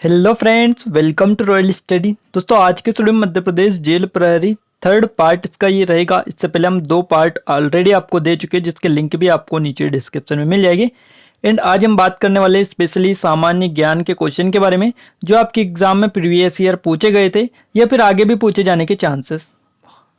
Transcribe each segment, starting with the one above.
Hello friends, welcome to royal study. दोस्तों, आज के स्टूडियो में मध्य प्रदेश जेल प्रहरी थर्ड पार्ट इसका ये रहेगा। इससे पहले हम 2 पार्ट ऑलरेडी आपको दे चुके हैं, जिसके लिंक भी आपको नीचे डिस्क्रिप्शन में मिल जाएगी। एंड आज हम बात करने वाले स्पेशली सामान्य ज्ञान के क्वेश्चन के बारे में, जो आपके एग्जाम में प्रीवियस ईयर पूछे गए थे या फिर आगे भी पूछे जाने के चांसेस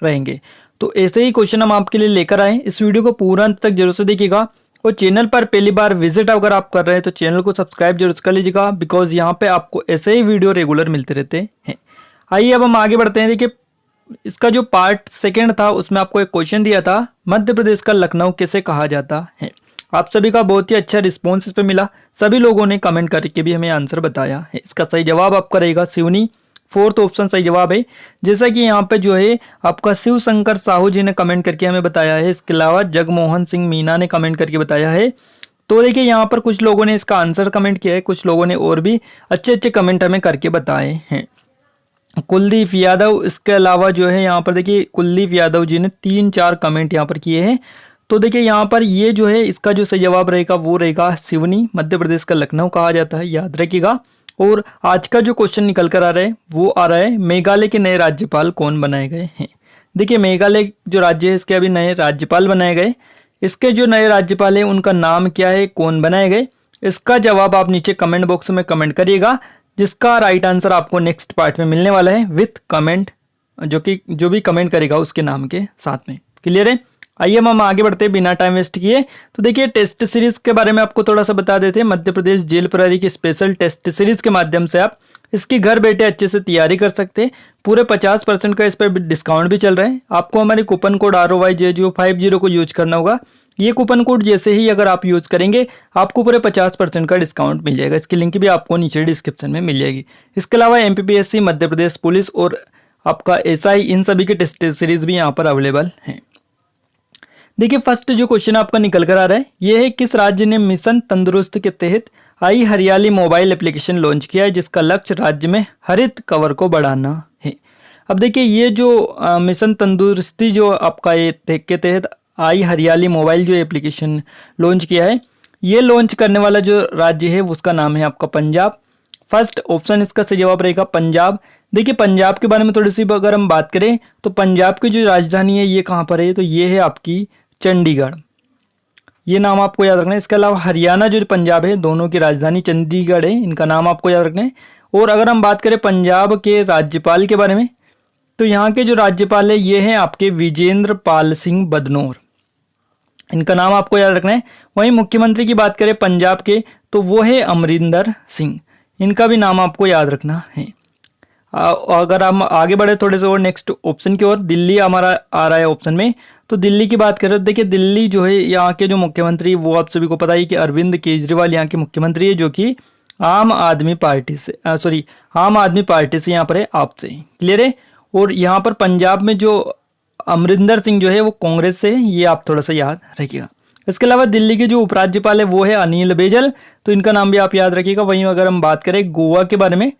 रहेंगे। तो ऐसे ही क्वेश्चन हम आपके लिए लेकर आए। इस वीडियो को पूरा अंत तक जरूर से देखिएगा और चैनल पर पहली बार विजिट अगर आप कर रहे हैं तो चैनल को सब्सक्राइब जरूर कर लीजिएगा, बिकॉज यहाँ पे आपको ऐसे ही वीडियो रेगुलर मिलते रहते हैं। आइए अब हम आगे बढ़ते हैं। देखिए, इसका जो पार्ट सेकंड था उसमें आपको एक क्वेश्चन दिया था, मध्य प्रदेश का लखनऊ कैसे कहा जाता है। आप सभी का बहुत ही अच्छा रिस्पॉन्स इस पर मिला। सभी लोगों ने कमेंट करके भी हमें आंसर बताया है। इसका सही जवाब आपका रहेगा सिवनी। 4th ऑप्शन सही जवाब है। जैसा कि यहाँ पे जो है आपका शिव शंकर साहू जी ने कमेंट करके हमें बताया है। इसके अलावा जगमोहन सिंह मीना ने कमेंट करके बताया है। तो देखिए, यहाँ पर कुछ लोगों ने इसका आंसर कमेंट किया है, कुछ लोगों ने और भी अच्छे अच्छे कमेंट हमें करके बताए हैं। कुलदीप यादव, इसके अलावा जो है यहाँ पर देखिए कुलदीप यादव जी ने 3-4 कमेंट यहाँ पर किए हैं। तो देखिए, यहाँ पर ये जो है इसका जो सही जवाब रहेगा वो रहेगा सिवनी। मध्य प्रदेश का लखनऊ कहा जाता है, याद रखिएगा। और आज का जो क्वेश्चन निकल कर आ रहा है वो आ रहा है, मेघालय के नए राज्यपाल कौन बनाए गए हैं। देखिए, मेघालय जो राज्य है इसके अभी नए राज्यपाल बनाए गए। इसके जो नए राज्यपाल है उनका नाम क्या है, कौन बनाए गए, इसका जवाब आप नीचे कमेंट बॉक्स में कमेंट करिएगा, जिसका राइट आंसर आपको नेक्स्ट पार्ट में मिलने वाला है विथ कमेंट, जो भी कमेंट करेगा उसके नाम के साथ में। क्लियर है। आइए हम आगे बढ़ते हैं बिना टाइम वेस्ट किए। तो देखिए, टेस्ट सीरीज के बारे में आपको थोड़ा सा बता देते हैं। मध्य प्रदेश जेल प्रहरी की स्पेशल टेस्ट सीरीज के माध्यम से आप इसकी घर बैठे अच्छे से तैयारी कर सकते हैं। पूरे 50% का इस पर डिस्काउंट भी चल रहा है। आपको हमारे कूपन कोड ROYJ050 को यूज करना होगा। ये कूपन कोड जैसे ही अगर आप यूज करेंगे आपको पूरे 50% का डिस्काउंट मिल जाएगा। इसकी लिंक भी आपको नीचे डिस्क्रिप्शन में मिल जाएगी। इसके अलावा MPPSC, मध्य प्रदेश पुलिस और आपका SI, इन सभी के टेस्ट सीरीज भी यहाँ पर अवेलेबल हैं। देखिए, फर्स्ट जो क्वेश्चन आपका निकल कर आ रहा है ये है, किस राज्य ने मिशन तंदुरुस्त के तहत आई हरियाली मोबाइल एप्लीकेशन लॉन्च किया है, जिसका लक्ष्य राज्य में हरित कवर को बढ़ाना है। अब देखिए, ये जो मिशन तंदुरुस्ती जो आपका ये के तहत आई हरियाली मोबाइल जो एप्लीकेशन लॉन्च किया है, ये लॉन्च करने वाला जो राज्य है उसका नाम है आपका पंजाब। फर्स्ट ऑप्शन इसका सही जवाब रहेगा पंजाब। देखिए, पंजाब के बारे में थोड़ी सी अगर हम बात करें तो पंजाब की जो राजधानी है ये कहाँ पर है, तो ये है आपकी चंडीगढ़। ये नाम आपको याद रखना है। इसके अलावा हरियाणा जो पंजाब है, दोनों की राजधानी चंडीगढ़ है, इनका नाम आपको याद रखना है। और अगर हम बात करें पंजाब के राज्यपाल के बारे में, तो यहाँ के जो राज्यपाल है ये हैं आपके विजेंद्र पाल सिंह बदनौर, इनका नाम आपको याद रखना है। वहीं मुख्यमंत्री की बात करें पंजाब के तो वो है अमरिंदर सिंह, इनका भी नाम आपको याद रखना है। अगर हम आगे बढ़े थोड़े से और नेक्स्ट ऑप्शन की ओर, दिल्ली हमारा आ रहा है ऑप्शन में। तो दिल्ली की बात करें तो देखिए, दिल्ली जो है यहाँ के जो मुख्यमंत्री, वो आप सभी को पता ही कि अरविंद केजरीवाल यहाँ के मुख्यमंत्री है, जो कि आम आदमी पार्टी से यहाँ पर है, आपसे। क्लियर है। और यहाँ पर पंजाब में जो अमरिंदर सिंह जो है वो कांग्रेस से है, ये आप थोड़ा सा याद रखिएगा। इसके अलावा दिल्ली के जो उपराज्यपाल है वो है अनिल बैजल, तो इनका नाम भी आप याद रखिएगा। वहीं अगर हम बात करें गोवा के बारे में,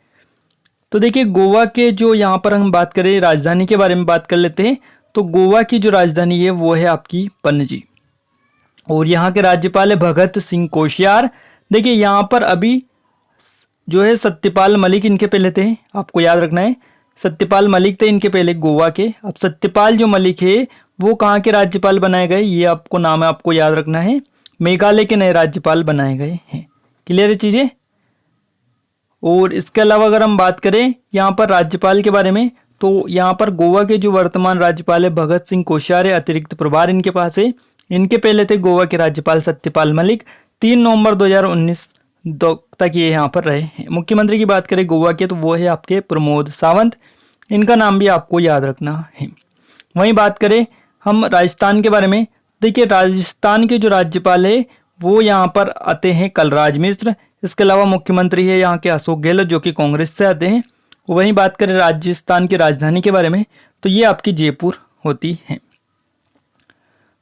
तो देखिए गोवा के जो यहाँ पर हम बात करें राजधानी के बारे में बात कर लेते हैं। तो गोवा की जो राजधानी है वो है आपकी पणजी। और यहाँ के राज्यपाल है भगत सिंह कोश्यार। देखिए, यहाँ पर अभी जो है सत्यपाल मलिक इनके पहले थे, आपको याद रखना है। सत्यपाल मलिक थे इनके पहले गोवा के। अब सत्यपाल जो मलिक है वो कहाँ के राज्यपाल बनाए गए, ये आपको नाम है आपको याद रखना है। मेघालय के नए राज्यपाल बनाए गए हैं। क्लियर है चीजें। और इसके अलावा अगर हम बात करें यहाँ पर राज्यपाल के बारे में, तो यहाँ पर गोवा के जो वर्तमान राज्यपाल है भगत सिंह कोश्यार है, अतिरिक्त प्रभार इनके पास है। इनके पहले थे गोवा के राज्यपाल सत्यपाल मलिक। 3 नवंबर 2019 तक ये यहाँ पर रहे हैं। मुख्यमंत्री की बात करें गोवा के तो वो है आपके प्रमोद सावंत, इनका नाम भी आपको याद रखना है। वहीं बात करें हम राजस्थान के बारे में, देखिए राजस्थान के जो राज्यपाल है वो यहाँ पर आते हैं कलराज मिश्र। इसके अलावा मुख्यमंत्री है यहाँ के अशोक गहलोत, जो कि कांग्रेस से आते हैं। वहीं बात करें राजस्थान की राजधानी के बारे में, तो ये आपकी जयपुर होती है।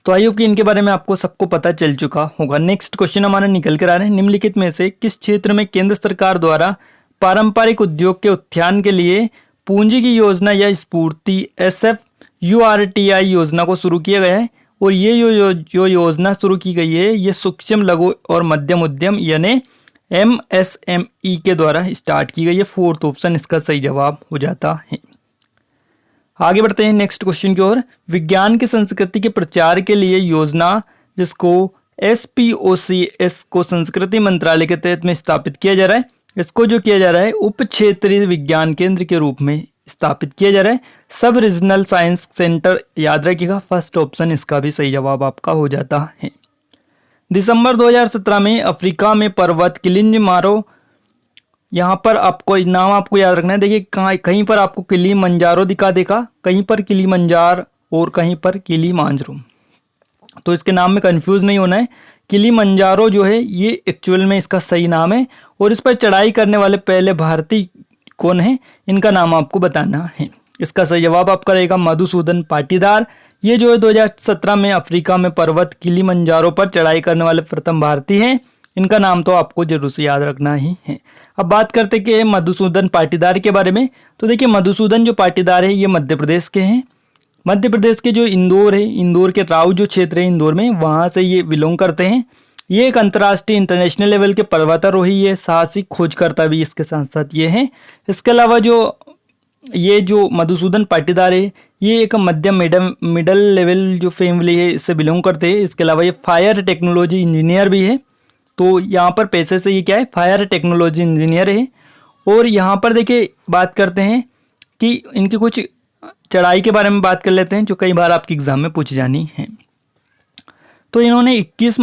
तो आई होप कि इनके बारे में आपको सबको पता चल चुका होगा। नेक्स्ट क्वेश्चन हमारा निकल कर आ रहे हैं, निम्नलिखित में से किस क्षेत्र में केंद्र सरकार द्वारा पारंपरिक उद्योग के उत्थान के लिए पूंजी की योजना या स्फूर्ति SFURTI योजना को शुरू किया गया है। और ये जो योजना शुरू की गई है ये सूक्ष्म लघु और मध्यम उद्यम यानी MSME के द्वारा स्टार्ट की गई है। फोर्थ ऑप्शन इसका सही जवाब हो जाता है। आगे बढ़ते हैं नेक्स्ट क्वेश्चन की ओर। विज्ञान की संस्कृति के प्रचार के लिए योजना जिसको SPOCS को संस्कृति मंत्रालय के तहत में स्थापित किया जा रहा है, इसको जो किया जा रहा है उप क्षेत्रीय विज्ञान केंद्र के रूप में स्थापित किया जा रहा है। सब रीजनल साइंस सेंटर याद रखिएगा, फर्स्ट ऑप्शन इसका भी सही जवाब आपका हो जाता है। दिसंबर 2017 में अफ्रीका में पर्वत किलिंजमारो, यहाँ पर आपको नाम आपको याद रखना है। देखिए कहीं पर आपको किलिमंजारो दिखा देगा, कहीं पर किलिमंजार और कहीं पर किलिमांजरो, तो इसके नाम में कंफ्यूज नहीं होना है। किलिमंजारो जो है ये एक्चुअल में इसका सही नाम है, और इस पर चढ़ाई करने वाले पहले भारतीय कौन है, इनका नाम आपको बताना है। इसका सही जवाब आपका रहेगा मधुसूदन पाटीदार। ये जो है 2017 में अफ्रीका में पर्वत किलिमंजारो पर चढ़ाई करने वाले प्रथम भारतीय हैं। इनका नाम तो आपको जरूर से याद रखना ही है। अब बात करते कि मधुसूदन पाटीदार के बारे में। तो देखिए मधुसूदन जो पाटीदार है ये मध्य प्रदेश के हैं। मध्य प्रदेश के जो इंदौर है, इंदौर के राव जो क्षेत्र है इंदौर में, वहाँ से ये बिलोंग करते हैं। ये एक अंतर्राष्ट्रीय इंटरनेशनल लेवल के पर्वतारोही है, साहसिक खोजकर्ता भी इसके साथ साथ ये हैं। इसके अलावा जो मधुसूदन पाटीदार है ये एक मध्यम मिडल लेवल जो फैमिली है इससे बिलोंग करते हैं। इसके अलावा ये फायर टेक्नोलॉजी इंजीनियर भी है। तो यहाँ पर पेशे से ये क्या है, फायर टेक्नोलॉजी इंजीनियर है। और यहाँ पर देखिए बात करते हैं कि इनकी कुछ चढ़ाई के बारे में बात कर लेते हैं जो कई बार आपके एग्जाम में पूछी जानी है। तो इन्होंने 21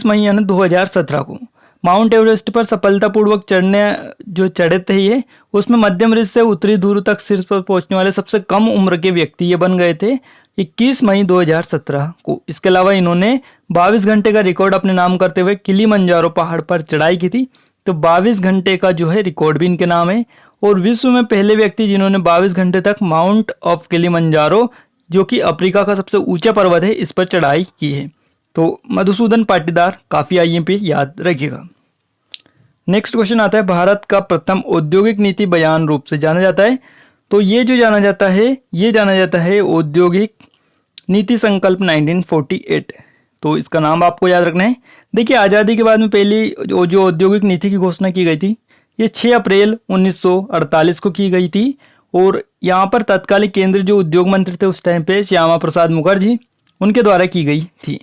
मई यानी 2017 को माउंट एवरेस्ट पर सफलतापूर्वक चढ़े थे ये, उसमें मध्यम रीच से उत्तरी ध्रुव तक शीर्ष पर पहुंचने वाले सबसे कम उम्र के व्यक्ति ये बन गए थे 21 मई 2017 को। इसके अलावा इन्होंने 22 घंटे का रिकॉर्ड अपने नाम करते हुए किलिमंजारो पहाड़ पर चढ़ाई की थी। तो 22 घंटे का जो है रिकॉर्ड भी इनके नाम है। और विश्व में पहले व्यक्ति जिन्होंने 22 घंटे तक माउंट ऑफ किलिमंजारो जो कि अफ्रीका का सबसे ऊंचा पर्वत है इस पर चढ़ाई की है। तो मधुसूदन पाटीदार काफ़ी IMP याद रखिएगा। नेक्स्ट क्वेश्चन आता है, भारत का प्रथम औद्योगिक नीति बयान रूप से जाना जाता है। तो ये जो जाना जाता है औद्योगिक नीति संकल्प 1948। तो इसका नाम आपको याद रखना है। देखिए आज़ादी के बाद में पहली जो औद्योगिक नीति की घोषणा की गई थी ये 6 अप्रैल 1948 को की गई थी। और यहाँ पर तत्कालीन केंद्रीय जो उद्योग मंत्री थे उस टाइम पे श्यामा प्रसाद मुखर्जी, उनके द्वारा की गई थी।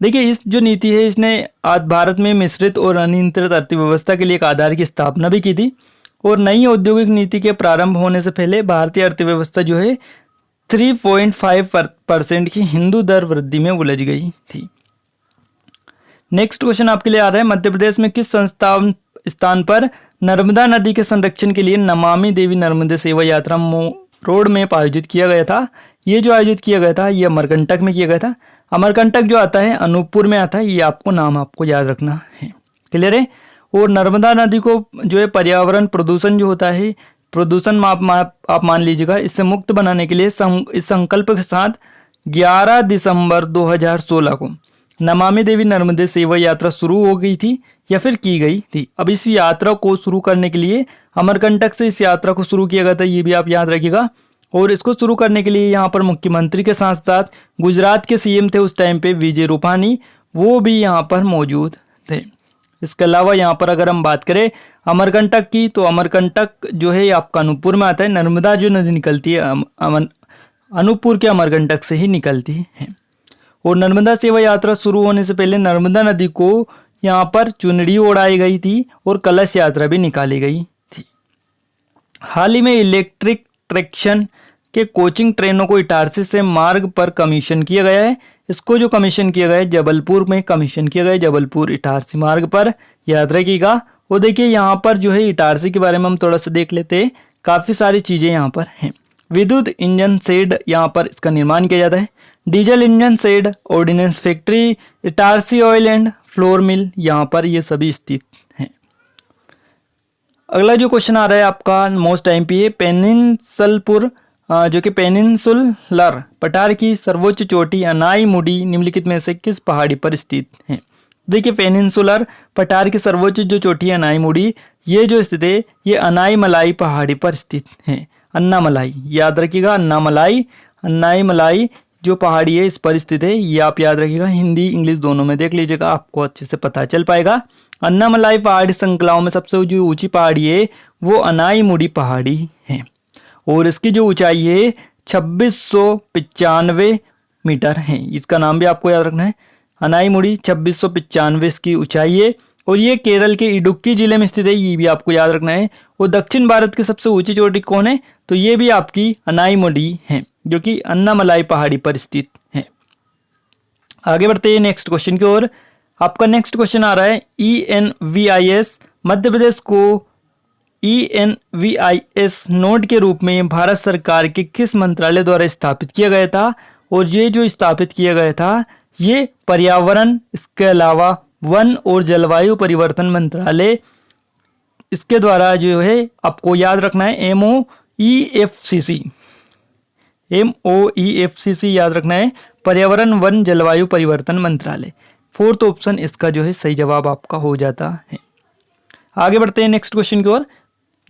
देखिए इस जो नीति है इसने आज भारत में मिश्रित और अनियंत्रित अर्थव्यवस्था के लिए एक आधार की स्थापना भी की थी। और नई औद्योगिक नीति के प्रारंभ होने से पहले भारतीय अर्थव्यवस्था जो है 3.5% की हिंदू दर वृद्धि में उलझ गई थी। नेक्स्ट क्वेश्चन आपके लिए आ रहा है, मध्य प्रदेश में किस स्थान पर नर्मदा नदी के संरक्षण के लिए नमामि देवी नर्मदे सेवा यात्रा रोड में आयोजित किया गया था। ये जो आयोजित किया गया था ये अमरकंटक में किया गया था। अमरकंटक जो आता है अनूपपुर में आता है, ये नाम आपको याद रखना है। क्लियर है। और नर्मदा नदी को जो है पर्यावरण प्रदूषण जो होता है, प्रदूषण आप मान लीजिएगा, इससे मुक्त बनाने के लिए इस संकल्प के साथ 11 दिसंबर 2016 को नमामि देवी नर्मदे सेवा यात्रा शुरू हो गई थी या फिर की गई थी। अब इस यात्रा को शुरू करने के लिए अमरकंटक से इस यात्रा को शुरू किया गया था, ये भी आप याद रखिएगा। और इसको शुरू करने के लिए यहाँ पर मुख्यमंत्री के साथ साथ गुजरात के CM थे उस टाइम पे विजय रूपानी, वो भी यहाँ पर मौजूद थे। इसके अलावा यहाँ पर अगर हम बात करें अमरकंटक की, तो अमरकंटक जो है आपका अनूपपुर में आता है। नर्मदा जो नदी निकलती है अनूपपुर के अमरकंटक से ही निकलती है। और नर्मदा सेवा यात्रा शुरू होने से पहले नर्मदा नदी को यहाँ पर चुनरी ओढ़ाई गई थी और कलश यात्रा भी निकाली गई थी। हाल ही में इलेक्ट्रिक ट्रैक्शन के कोचिंग ट्रेनों को इटारसी से मार्ग पर कमीशन किया गया है। इसको जो कमीशन किया गया है जबलपुर में कमीशन किया गया है, जबलपुर इटारसी मार्ग पर, याद रखिएगा। और देखिए यहाँ पर जो है इटारसी के बारे में हम थोड़ा सा देख लेते हैं, काफ़ी सारी चीज़ें यहाँ पर हैं। विद्युत इंजन शेड यहाँ पर इसका निर्माण किया जाता है। Diesel engine shed, ordnance factory, Itarsi oil and flour mill यहाँ पर ये सभी स्थित हैं। अगला जो क्वेश्चन आ रहा है आपका मोस्ट IMP है, पेनिनसलपुर जो कि पेनिनसुलर पठार की सर्वोच्च चोटी अनाईमुडी निम्नलिखित में से किस पहाड़ी पर स्थित है। देखिए पेनिनसुलर पठार की सर्वोच्च जो चोटी है अनाईमुडी, ये जो स्थित है ये अनाईमलाई पहाड़ी पर स्थित है। अन्नामलाई याद रखिएगा, अनाईमलाई जो पहाड़ी है इस पर स्थित है, ये आप याद रखिएगा। हिंदी इंग्लिश दोनों में देख लीजिएगा, आपको अच्छे से पता चल पाएगा। अन्नामलाई पहाड़ी श्रृंखलाओं में सबसे जो ऊंची पहाड़ी है वो अनाईमुड़ी पहाड़ी है और इसकी जो ऊंचाई है 2695 मीटर है। इसका नाम भी आपको याद रखना है, अनाईमुड़ी 2695 इसकी ऊंचाई है और ये केरल के इडुक्की जिले में स्थित है, ये भी आपको याद रखना है। और दक्षिण भारत की सबसे ऊंची चोटी कौन है, तो ये भी आपकी अनाईमुड़ी है जो कि अन्नामलाई पहाड़ी पर स्थित है। आगे बढ़ते हैं नेक्स्ट क्वेश्चन की ओर। आपका नेक्स्ट क्वेश्चन आ रहा है ENVIS मध्य प्रदेश को ENVIS नोड के रूप में भारत सरकार के किस मंत्रालय द्वारा स्थापित किया गया था। और ये जो स्थापित किया गया था ये पर्यावरण, इसके अलावा वन और जलवायु परिवर्तन मंत्रालय, इसके द्वारा जो है आपको याद रखना है MOEFCC याद रखना है, पर्यावरण वन जलवायु परिवर्तन मंत्रालय। फोर्थ ऑप्शन इसका जो है सही जवाब आपका हो जाता है। आगे बढ़ते हैं नेक्स्ट क्वेश्चन की ओर।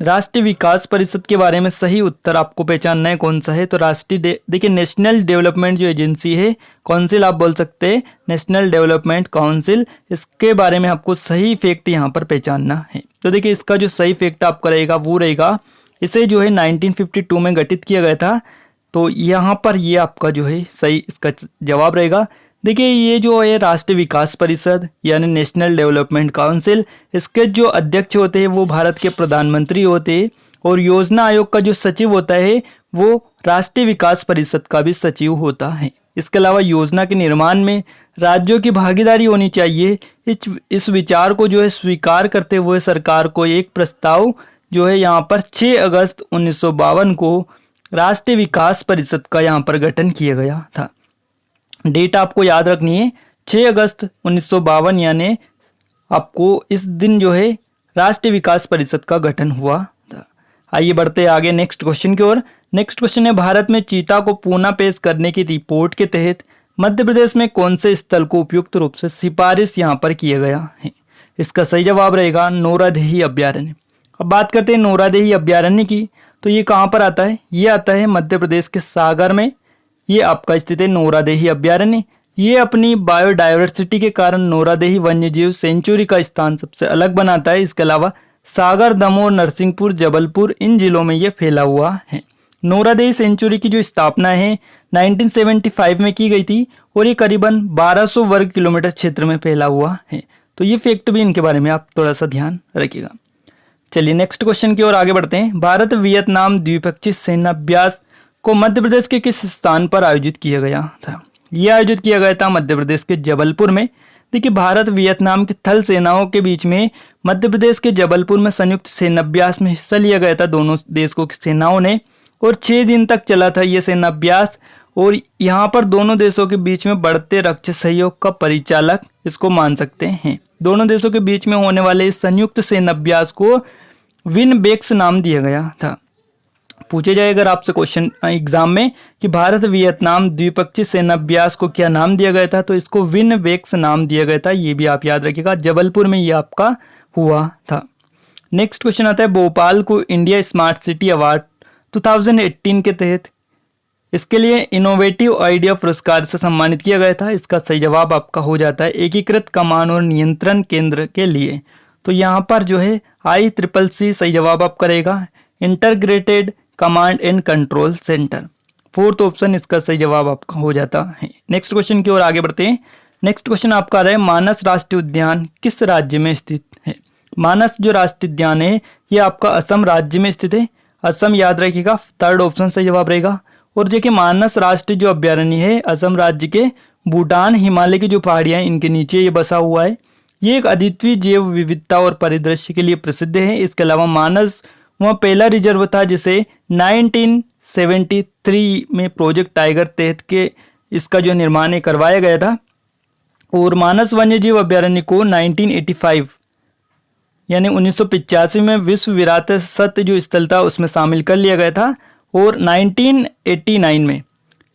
राष्ट्रीय विकास परिषद के बारे में सही उत्तर आपको पहचानना है कौन सा है, तो राष्ट्रीय देखिए नेशनल डेवलपमेंट जो एजेंसी है, काउंसिल आप बोल सकते हैं, नेशनल डेवलपमेंट काउंसिल, इसके बारे में आपको सही फैक्ट यहाँ पर पहचानना है। तो देखिए इसका जो सही फैक्ट आपका रहेगा वो रहेगा, इसे जो है 1952 में गठित किया गया था। तो यहाँ पर ये आपका जो है सही इसका जवाब रहेगा। देखिए ये जो है राष्ट्रीय विकास परिषद यानी नेशनल डेवलपमेंट काउंसिल, इसके जो अध्यक्ष होते हैं वो भारत के प्रधानमंत्री होते हैं और योजना आयोग का जो सचिव होता है वो राष्ट्रीय विकास परिषद का भी सचिव होता है। इसके अलावा योजना के निर्माण में राज्यों की भागीदारी होनी चाहिए। इस विचार को जो है स्वीकार करते हुए सरकार को एक प्रस्ताव जो है यहाँ पर 6 अगस्त 1952 को राष्ट्रीय विकास परिषद का यहाँ पर गठन किया गया था। डेट आपको याद रखनी है 6 अगस्त 1952, यानी आपको इस दिन जो है राष्ट्रीय विकास परिषद का गठन हुआ था। आइए बढ़ते हैं आगे नेक्स्ट क्वेश्चन की ओर। नेक्स्ट क्वेश्चन है भारत में चीता को पुनः पेश करने की रिपोर्ट के तहत मध्य प्रदेश में कौन से स्थल को उपयुक्त रूप से सिफारिश यहाँ पर किया गया है। इसका सही जवाब रहेगा नौरादेही अभ्यारण्य। अब बात करते हैं नौरादेही अभ्यारण्य की, तो ये कहाँ पर आता है, ये आता है मध्य प्रदेश के सागर में, ये आपका स्थित है नौरादेही अभ्यारण्य। ये अपनी बायोडायवर्सिटी के कारण नौरादेही वन्यजीव सेंचुरी का स्थान सबसे अलग बनाता है। इसके अलावा सागर, दमोह, नरसिंहपुर, जबलपुर इन जिलों में ये फैला हुआ है। नौरादेही सेंचुरी की जो स्थापना है 1975 में की गई थी और ये करीबन 1200 वर्ग किलोमीटर क्षेत्र में फैला हुआ है। तो ये फैक्ट भी इनके बारे में आप थोड़ा सा ध्यान रखिएगा। चलिए नेक्स्ट क्वेश्चन की ओर आगे बढ़ते हैं। भारत वियतनाम द्विपक्षीय सेनाभ्यास को मध्य प्रदेश के किस स्थान पर आयोजित किया गया था। यह आयोजित किया गया था मध्य प्रदेश के जबलपुर में। देखिए भारत वियतनाम की थल सेनाओं के बीच में मध्य प्रदेश के जबलपुर में संयुक्त सेनाभ्यास में हिस्सा लिया गया था दोनों देशों की सेनाओं ने, और 6 दिन तक चला था यह सेनाभ्यास। और यहाँ पर दोनों देशों के बीच में बढ़ते रक्षा सहयोग का परिचालक इसको मान सकते हैं। दोनों देशों के बीच में होने वाले इस संयुक्त सेनाभ्यास को विनबेक्स नाम दिया गया था। पूछे जाए अगर आपसे क्वेश्चन एग्जाम में कि भारत वियतनाम द्विपक्षीय सेनाभ्यास को क्या नाम दिया गया था, तो इसको विनबेक्स नाम दिया गया था। ये भी आप याद रखिएगा, जबलपुर में ये आपका हुआ था। नेक्स्ट क्वेश्चन आता है भोपाल को इंडिया स्मार्ट सिटी अवार्ड 2018 के तहत इसके लिए इनोवेटिव आइडिया पुरस्कार से सम्मानित किया गया था। इसका सही जवाब आपका हो जाता है एकीकृत कमान और नियंत्रण केंद्र के लिए। तो यहाँ पर जो है ICCC सही जवाब आपका रहेगा, integrated command and control centre. Fourth option इसका सही जवाब आपका हो जाता है। नेक्स्ट क्वेश्चन की ओर आगे बढ़ते हैं। नेक्स्ट क्वेश्चन आपका रहा है मानस राष्ट्रीय उद्यान किस राज्य में स्थित है। मानस जो राष्ट्रीय उद्यान है ये आपका असम राज्य में स्थित है। असम याद रखिएगा, थर्ड ऑप्शन सही जवाब रहेगा। और देखिए मानस राष्ट्रीय जो अभ्यारण्य है असम राज्य के भूटान हिमालय की जो पहाड़ियाँ हैं इनके नीचे ये बसा हुआ है। ये एक अद्वितीय जैव विविधता और परिदृश्य के लिए प्रसिद्ध है। इसके अलावा मानस वह पहला रिजर्व था जिसे 1973 में प्रोजेक्ट टाइगर तहत के इसका जो निर्माण करवाया गया था। और मानस वन्यजीव अभ्यारण्य को 1985 यानी 1985 में विश्व विरासत जो स्थल था उसमें शामिल कर लिया गया था। और 1989 में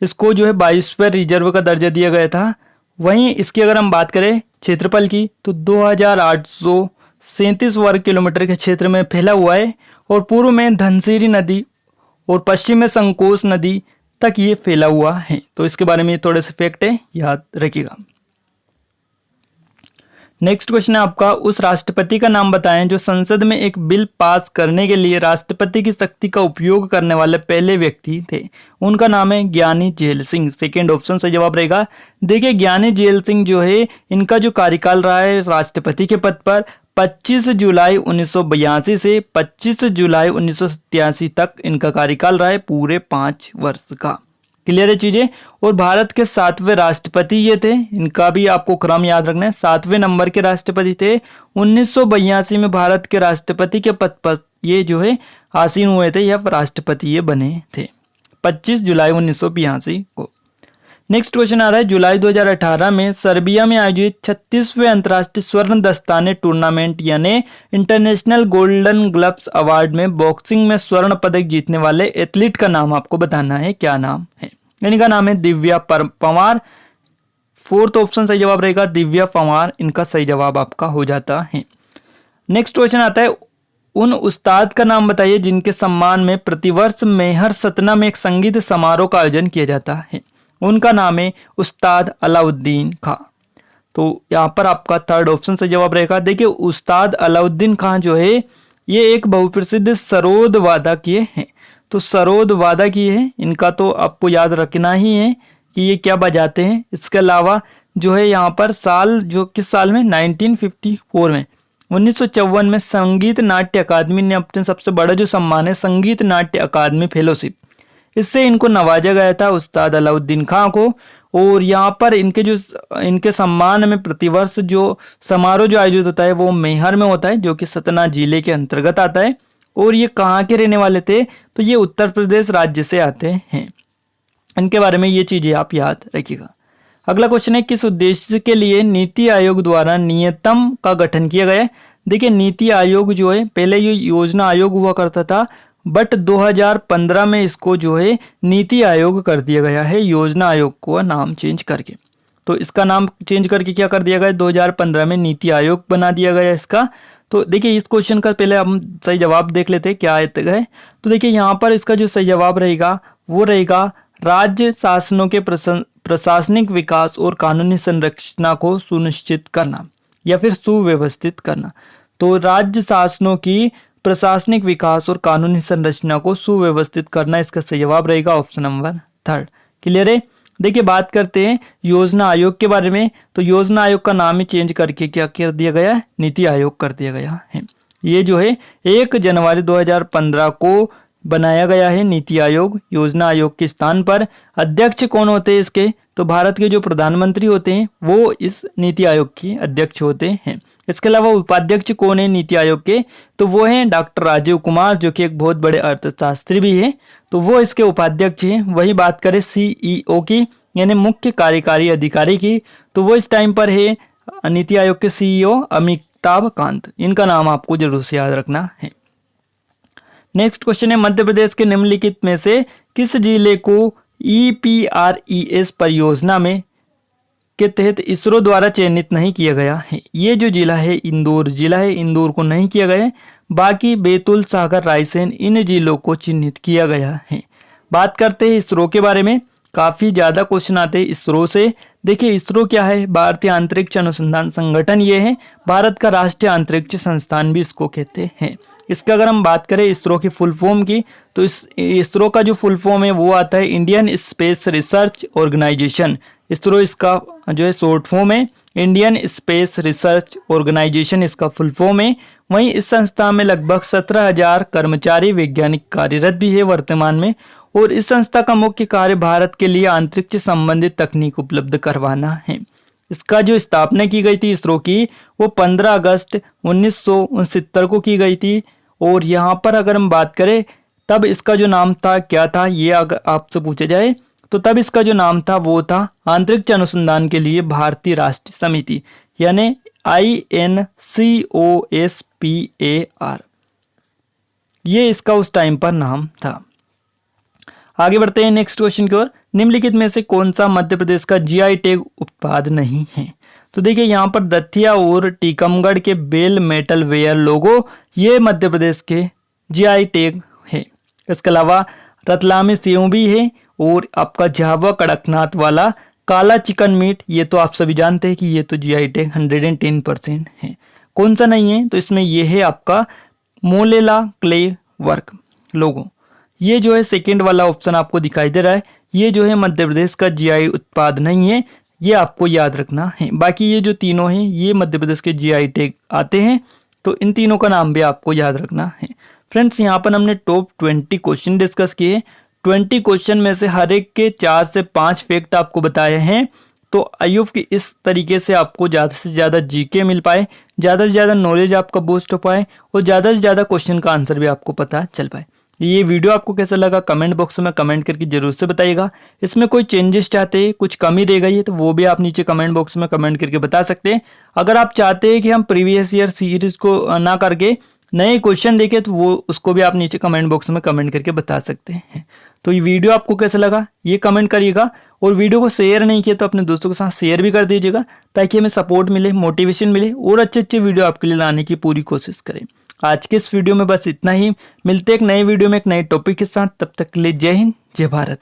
इसको जो है बायोस्फीयर रिजर्व का दर्जा दिया गया था। वहीं इसकी अगर हम बात करें क्षेत्रफल की तो 2837 वर्ग किलोमीटर के क्षेत्र में फैला हुआ है। और पूर्व में धनसिरी नदी और पश्चिम में संकोच नदी तक ये फैला हुआ है। तो इसके बारे में थोड़े से फैक्ट है, याद रखिएगा। नेक्स्ट क्वेश्चन है आपका, उस राष्ट्रपति का नाम बताएं जो संसद में एक बिल पास करने के लिए राष्ट्रपति की शक्ति का उपयोग करने वाले पहले व्यक्ति थे। उनका नाम है ज्ञानी झेल सिंह। सेकेंड ऑप्शन सही जवाब रहेगा। देखिए ज्ञानी झेल सिंह जो है, इनका जो कार्यकाल रहा है राष्ट्रपति के पद पर 25 जुलाई 1982 से 25 जुलाई 1987 तक इनका कार्यकाल रहा है, पूरे 5 वर्ष का। क्लियर है चीजें। और भारत के 7वें राष्ट्रपति ये थे, इनका भी आपको क्रम याद रखना है। 7वें नंबर के राष्ट्रपति थे। 1982 में भारत के राष्ट्रपति के पद पर ये जो है आसीन हुए थे, या राष्ट्रपति ये बने थे 25 जुलाई 1982 को। नेक्स्ट क्वेश्चन आ रहा है, जुलाई 2018 में सर्बिया में आयोजित 36वें अंतर्राष्ट्रीय स्वर्ण दस्ताने टूर्नामेंट यानी इंटरनेशनल गोल्डन ग्लव्स अवार्ड में बॉक्सिंग में स्वर्ण पदक जीतने वाले एथलीट का नाम आपको बताना है, क्या नाम है। इनका नाम है दिव्या पंवार। फोर्थ ऑप्शन सही जवाब रहेगा, दिव्या पंवार इनका सही जवाब आपका हो जाता है। नेक्स्ट क्वेश्चन आता है, उन उस्ताद का नाम बताइए जिनके सम्मान में प्रतिवर्ष मेहर सतना में एक संगीत समारोह का आयोजन किया जाता है। उनका नाम है उस्ताद अलाउद्दीन खां। तो यहाँ पर आपका थर्ड ऑप्शन से जवाब रहेगा। देखिए उस्ताद अलाउद्दीन खां जो है, ये एक बहुप्रसिद्ध सरोद वादक ये हैं। तो सरोद वादक ये है, इनका तो आपको याद रखना ही है कि ये क्या बजाते हैं। इसके अलावा जो है यहाँ पर साल, जो किस साल में, 1954 में 1954 में संगीत नाट्य अकादमी ने अपने सबसे बड़ा जो सम्मान है संगीत नाट्य अकादमी फेलोशिप, इससे इनको नवाजा गया था उस्ताद अलाउद्दीन खां को। और यहाँ पर इनके सम्मान में प्रतिवर्ष जो समारोह जो आयोजित होता है वो मेहर में होता है, जो कि सतना जिले के अंतर्गत आता है। और ये कहाँ के रहने वाले थे, तो ये उत्तर प्रदेश राज्य से आते हैं। इनके बारे में ये चीजें आप याद रखिएगा। अगला क्वेश्चन है, किस उद्देश्य के लिए नीति आयोग द्वारा नियतम का गठन किया गया है। देखिए नीति आयोग जो है, पहले ये योजना आयोग हुआ करता था, बट 2015 में इसको जो है नीति आयोग कर दिया गया है, योजना आयोग को नाम चेंज करके। तो इसका नाम चेंज करके क्या कर दिया गया, 2015 में नीति आयोग बना दिया गया इसका। तो देखिए इस क्वेश्चन का पहले हम सही जवाब देख लेते हैं क्या है। तो देखिए यहाँ पर इसका जो सही जवाब रहेगा वो रहेगा राज्य शासनों के प्रशासनिक विकास और कानूनी संरचना को सुनिश्चित करना या फिर सुव्यवस्थित करना। तो राज्य शासनों की प्रशासनिक विकास और कानूनी संरचना को सुव्यवस्थित करना, इसका सही जवाब रहेगा ऑप्शन नंबर थर्ड। क्लियर है। देखिए बात करते हैं योजना आयोग के बारे में। तो योजना आयोग का नाम ही चेंज करके क्या कर दिया गया है, नीति आयोग कर दिया गया है। ये जो है 1 जनवरी 2015 को बनाया गया है नीति आयोग। योजना आयोग के स्थान पर अध्यक्ष कौन होते हैं इसके, तो भारत के जो प्रधानमंत्री होते हैं वो इस नीति आयोग के अध्यक्ष होते हैं। इसके अलावा उपाध्यक्ष कौन है नीति आयोग के, तो वो हैं डॉक्टर राजीव कुमार, जो कि एक बहुत बड़े अर्थशास्त्री भी है, तो वो इसके उपाध्यक्ष हैं। वही बात करें सीईओ की, यानी मुख्य कार्यकारी अधिकारी की, तो वो इस टाइम पर है नीति आयोग के सीईओ अमिताभ कांत। इनका नाम आपको जरूर से याद रखना है। नेक्स्ट क्वेश्चन है, मध्य प्रदेश के निम्नलिखित में से किस जिले को EPRES परियोजना में के तहत इसरो द्वारा चयनित नहीं किया गया है। ये जो जिला है इंदौर जिला है, इंदौर को नहीं किया गया है। बाकी बैतूल, सागर, रायसेन इन जिलों को चिन्हित किया गया है। बात करते हैं इसरो के बारे में। काफी ज्यादा क्वेश्चन आते हैं इसरो से। देखिए इसरो क्या है, भारतीय अंतरिक्ष अनुसंधान संगठन ये है, भारत का राष्ट्रीय अंतरिक्ष संस्थान भी इसको कहते हैं। इसका अगर हम बात करें इसरो की फुल फॉर्म की, तो इस इसरो का जो फुल फॉर्म है वो आता है Indian space research organisation. ISRO इसका जो है शॉर्ट फॉर्म है, इंडियन स्पेस रिसर्च ऑर्गेनाइजेशन इसका फुल फॉर्म है। वहीं इस संस्था में लगभग 17,000 कर्मचारी वैज्ञानिक कार्यरत भी है वर्तमान में। और इस संस्था का मुख्य कार्य भारत के लिए अंतरिक्ष संबंधित तकनीक उपलब्ध करवाना है। इसका जो स्थापना की गई थी इसरो की, वो 15 अगस्त 1969 को की गई थी। और यहाँ पर अगर हम बात करें तब इसका जो नाम था क्या था, ये अगर आपसे पूछा जाए तो तब इसका जो नाम था वो था अंतरिक्ष अनुसंधान के लिए भारतीय राष्ट्रीय समिति, यानी INCOSPAR, ये इसका उस टाइम पर नाम था। आगे बढ़ते हैं नेक्स्ट क्वेश्चन की ओर। निम्नलिखित में से कौन सा मध्य प्रदेश का GI टैग उत्पाद नहीं है। तो देखिए यहाँ पर दतिया और टीकमगढ़ के बेल मेटल वेयर लोगो ये मध्य प्रदेश के GI टैग है। इसके अलावा रतलामी सेव भी है और आपका झाबुआ कड़कनाथ वाला काला चिकन मीट, ये तो आप सभी जानते हैं कि ये तो जीआई टैग 110% है। कौन सा नहीं है? तो इसमें ये है आपका मोलेला क्ले वर्क लोगो। ये जो है सेकेंड वाला ऑप्शन आपको दिखाई दे रहा है, ये जो है मध्य प्रदेश का जीआई उत्पाद नहीं है, ये आपको याद रखना है। बाकी ये जो तीनों हैं ये मध्य प्रदेश के जीआई टैग आते हैं, तो इन तीनों का नाम भी आपको याद रखना है। फ्रेंड्स, यहाँ पर हमने टॉप 20 क्वेश्चन डिस्कस किए। 20 क्वेश्चन में से हर एक के 4 से 5 फैक्ट आपको बताए हैं। तो आई होप कि इस तरीके से आपको ज़्यादा से ज़्यादा जीके मिल पाए, ज़्यादा से ज़्यादा नॉलेज आपका बूस्ट हो पाए और ज़्यादा से ज़्यादा क्वेश्चन का आंसर भी आपको पता चल पाए। ये वीडियो आपको कैसा लगा कमेंट बॉक्स में कमेंट करके जरूर से बताइएगा। इसमें कोई चेंजेस चाहते हैं, कुछ कमी रह गई है, तो वो भी आप नीचे कमेंट बॉक्स में कमेंट करके बता सकते हैं। अगर आप चाहते हैं कि हम प्रीवियस ईयर सीरीज को ना करके नए क्वेश्चन देखें, तो वो उसको भी आप नीचे कमेंट बॉक्स में कमेंट करके बता सकते हैं। तो ये वीडियो आपको कैसा लगा ये कमेंट करिएगा, और वीडियो को शेयर नहीं किया तो अपने दोस्तों के साथ शेयर भी कर दीजिएगा, ताकि हमें सपोर्ट मिले, मोटिवेशन मिले और अच्छे अच्छे वीडियो आपके लिए लाने की पूरी कोशिश करें। आज के इस वीडियो में बस इतना ही। मिलते एक नए वीडियो में एक नए टॉपिक के साथ, तब तक के लिए जय हिंद जय भारत।